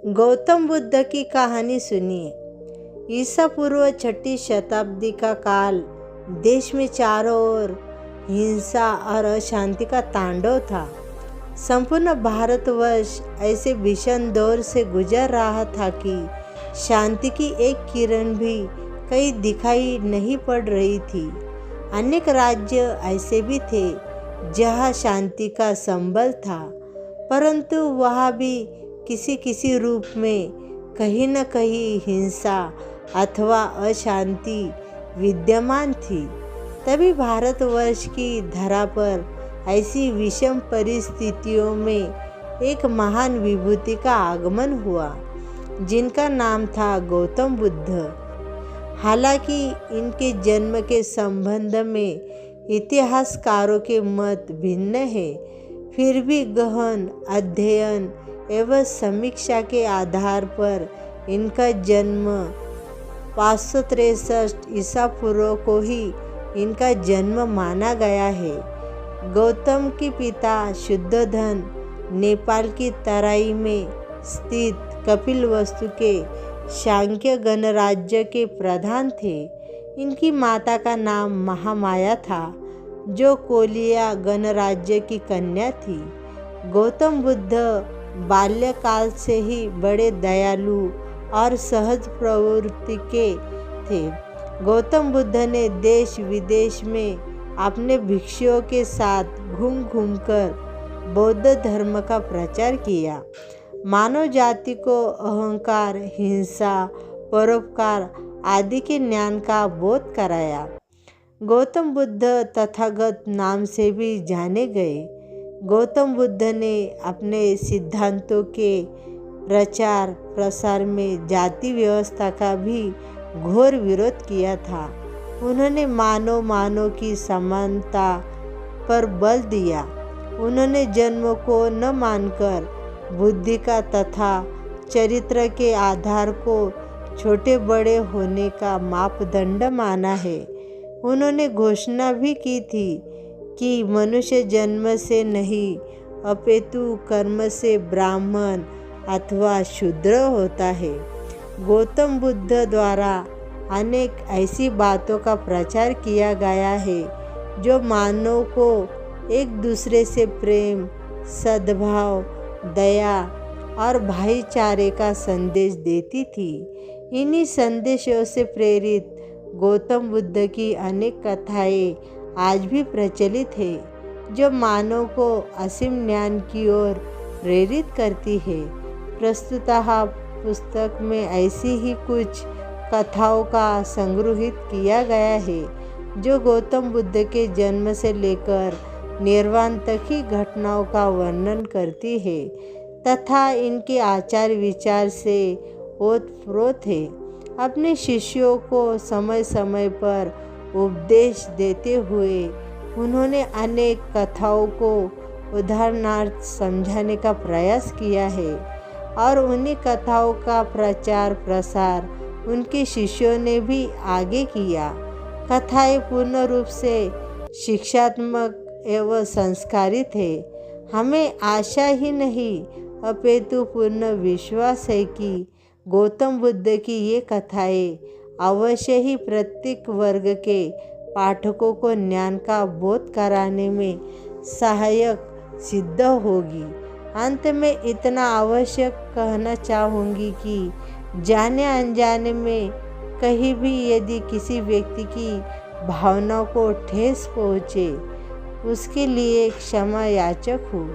गौतम बुद्ध की कहानी सुनिए। ईसा पूर्व 6ठी शताब्दी का काल देश में चारों ओर हिंसा और अशांति का तांडव था। संपूर्ण भारतवर्ष ऐसे भीषण दौर से गुजर रहा था कि शांति की एक किरण भी कहीं दिखाई नहीं पड़ रही थी। अनेक राज्य ऐसे भी थे जहाँ शांति का संबल था, परंतु वहाँ भी किसी किसी रूप में कहीं न कहीं हिंसा अथवा अशांति विद्यमान थी। तभी भारतवर्ष की धरा पर ऐसी विषम परिस्थितियों में एक महान विभूति का आगमन हुआ, जिनका नाम था गौतम बुद्ध। हालांकि इनके जन्म के संबंध में इतिहासकारों के मत भिन्न है, फिर भी गहन अध्ययन एवं समीक्षा के आधार पर इनका जन्म 563 ईसा पूर्व को ही इनका जन्म माना गया है। गौतम के पिता शुद्धोधन नेपाल की तराई में स्थित कपिलवस्तु के शाक्य गणराज्य के प्रधान थे। इनकी माता का नाम महामाया था, जो कोलिया गणराज्य की कन्या थी। गौतम बुद्ध बाल्यकाल से ही बड़े दयालु और सहज प्रवृत्ति के थे। गौतम बुद्ध ने देश विदेश में अपने भिक्षुओं के साथ घूम घूम कर बौद्ध धर्म का प्रचार किया। मानव जाति को अहंकार, हिंसा, परोपकार आदि के ज्ञान का बोध कराया। गौतम बुद्ध तथागत नाम से भी जाने गए। गौतम बुद्ध ने अपने सिद्धांतों के प्रचार प्रसार में जाति व्यवस्था का भी घोर विरोध किया था। उन्होंने मानव की समानता पर बल दिया। उन्होंने जन्म को न मानकर बुद्धि का तथा चरित्र के आधार को छोटे बड़े होने का मापदंड माना है। उन्होंने घोषणा भी की थी कि मनुष्य जन्म से नहीं अपितु कर्म से ब्राह्मण अथवा शूद्र होता है। गौतम बुद्ध द्वारा अनेक ऐसी बातों का प्रचार किया गया है जो मानव को एक दूसरे से प्रेम, सद्भाव, दया और भाईचारे का संदेश देती थी। इन्हीं संदेशों से प्रेरित गौतम बुद्ध की अनेक कथाएं आज भी प्रचलित है, जो मानव को असीम ज्ञान की ओर प्रेरित करती है। प्रस्तुतः पुस्तक में ऐसी ही कुछ कथाओं का संग्रहित किया गया है, जो गौतम बुद्ध के जन्म से लेकर निर्वाण तक की घटनाओं का वर्णन करती है तथा इनके आचार विचार से ओतप्रोत है। अपने शिष्यों को समय समय पर उपदेश देते हुए उन्होंने अनेक कथाओं को उदाहरणार्थ समझाने का प्रयास किया है और उन्हीं कथाओं का प्रचार प्रसार उनके शिष्यों ने भी आगे किया। कथाएं पूर्ण रूप से शिक्षात्मक एवं संस्कारित है। हमें आशा ही नहीं अपितु पूर्ण विश्वास है कि गौतम बुद्ध की ये कथाएं अवश्य ही प्रत्येक वर्ग के पाठकों को ज्ञान का बोध कराने में सहायक सिद्ध होगी। अंत में इतना अवश्य कहना चाहूँगी कि जाने अनजाने में कहीं भी यदि किसी व्यक्ति की भावनाओं को ठेस पहुँचे, उसके लिए क्षमा याचक हूँ।